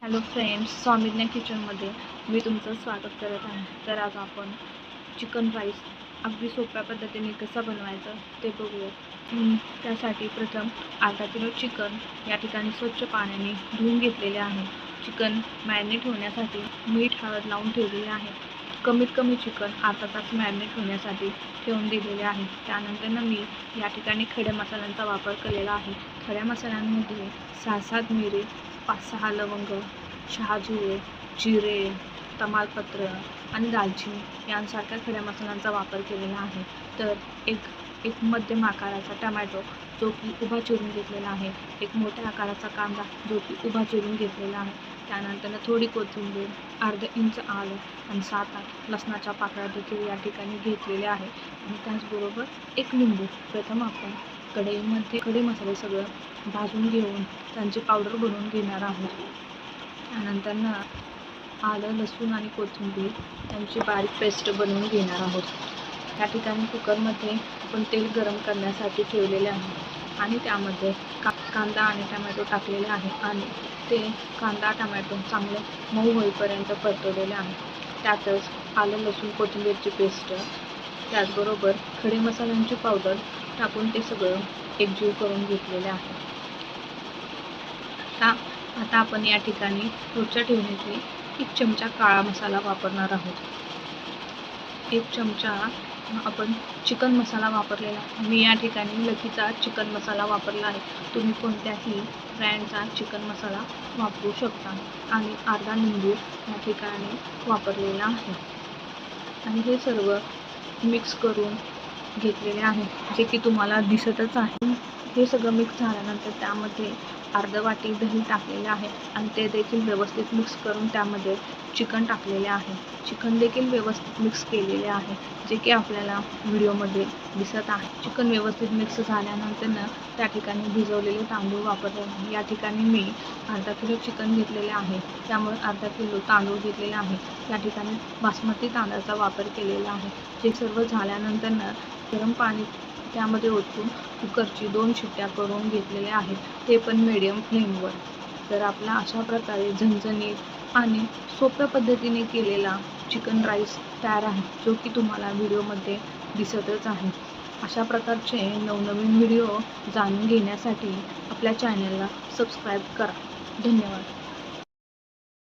Hello friends, स्वामिज्ञा किचनमध्ये मी तुमचं स्वागत करत आहे। तर आज आपण चिकन राईस अगदी सोप्या पद्धतीने कसा बनवायचं ते बघूया। त्यासाठी प्रथम अर्धा किलो चिकन या ठिकाणी स्वच्छ पाण्याने धुवून घेतलेले आहे। चिकन मॅरिनेट होण्यासाठी मीठ हळद लावून ठेवलेले आहे। कमीत कमी चिकन अर्धा तास मॅरिनेट होण्यासाठी ठेवून दिलेले आहे। त्यानंतर मी या ठिकाणी खडे मसाल्यांचा वापर केलेला आहे। खड्या मसाल्यांमध्ये 6-7 मिरी, 5-6 लवंग, शहाजिरे, जिरे, तमालपत्र आणि दालचिनी यांसारख्या खड्या मसाल्यांचा वापर केलेला आहे। तर एक मध्यम आकाराचा टोमॅटो जो की उभा चिरून घेतलेला आहे, एक मोठ्या आकाराचा कांदा जो की उभा चिरून घेतलेला आहे, त्यानंतर थोडी कोथिंबीर, अर्धा इंच आलं आणि 7-8 लसणाच्या पाकळ्या देखील या ठिकाणी घेतलेल्या आहे आणि त्याचबरोबर एक लिंबू। प्रथम आपण कढईमध्ये खडे मसाले सगळं भाजून घेऊन त्यांची पावडर बनवून घेणार आहोत। त्यानंतर आलं, लसूण आणि कोथिंबीर यांची बारीक पेस्ट बनवून घेणार आहोत। या ठिकाणी कुकरमध्ये आपण तेल गरम करण्यासाठी ठेवलेले आहे आणि त्यामध्ये कांदा आणि टोमॅटो टाकलेले आहे आणि ते कांदा टोमॅटो चांगले मऊ होईपर्यंत परतवलेले आहे। त्यातच आलं, लसूण, कोथिंबीरची पेस्ट, त्याचबरोबर खडे मसाल्यांची पावडर टाकून ते सगळं एकजीव करून घेतलेले आहे। आता आपण या ठिकाणी रोजच्या ठेवणीचे 1 चमचा काळा मसाला वापरणार आहोत। 1 चमचा आपण चिकन मसाला वापरलेला आहे। मी या ठिकाणी लकीचा चिकन मसाला वापरला आहे। तुम्ही कोणत्याही ब्रँडचा चिकन मसाला वापरू शकता आणि अर्धा लिंबू या ठिकाणी वापरलेला आहे आणि हे सर्व मिक्स करून घेतलेले आहे, जे की तुम्हाला दिसतच आहे। हे सगळं मिक्स झाल्यानंतर त्यामध्ये अर्धा वाटी दही टाकलेले आहे आणि ते देखील व्यवस्थित मिक्स करून त्यामध्ये चिकन टाकलेले आहे। चिकन देखील व्यवस्थित मिक्स केलेले आहे, जे की आपल्याला व्हिडिओमध्ये दिसत आहे। चिकन व्यवस्थित मिक्स झाल्यानंतर त्या ठिकाणी भिजवलेले तांदूळ वापरले आहे। या ठिकाणी मी अर्धा किलो चिकन घेतलेले आहे, त्यामुळे अर्धा किलो तांदूळ घेतलेले आहे। या ठिकाणी बासमती तांदळाचा वापर केलेला आहे। हे सर्व झाल्यानंतर गरम पाणी त्यामध्ये ओतून कुकरची 2 शिट्ट्या करून घेतलेल्या आहेत, ते पण मीडियम फ्लेमवर। तर आपला अशा प्रकारे झणझणीत आणि सोप्या पद्धतीने केलेला चिकन राईस तयार आहे, जो की तुम्हाला व्हिडिओमध्ये दिसतच आहे। अशा प्रकारचे नवनवीन व्हिडिओ जाणून घेण्यासाठी आपल्या चॅनलला सबस्क्राईब करा। धन्यवाद।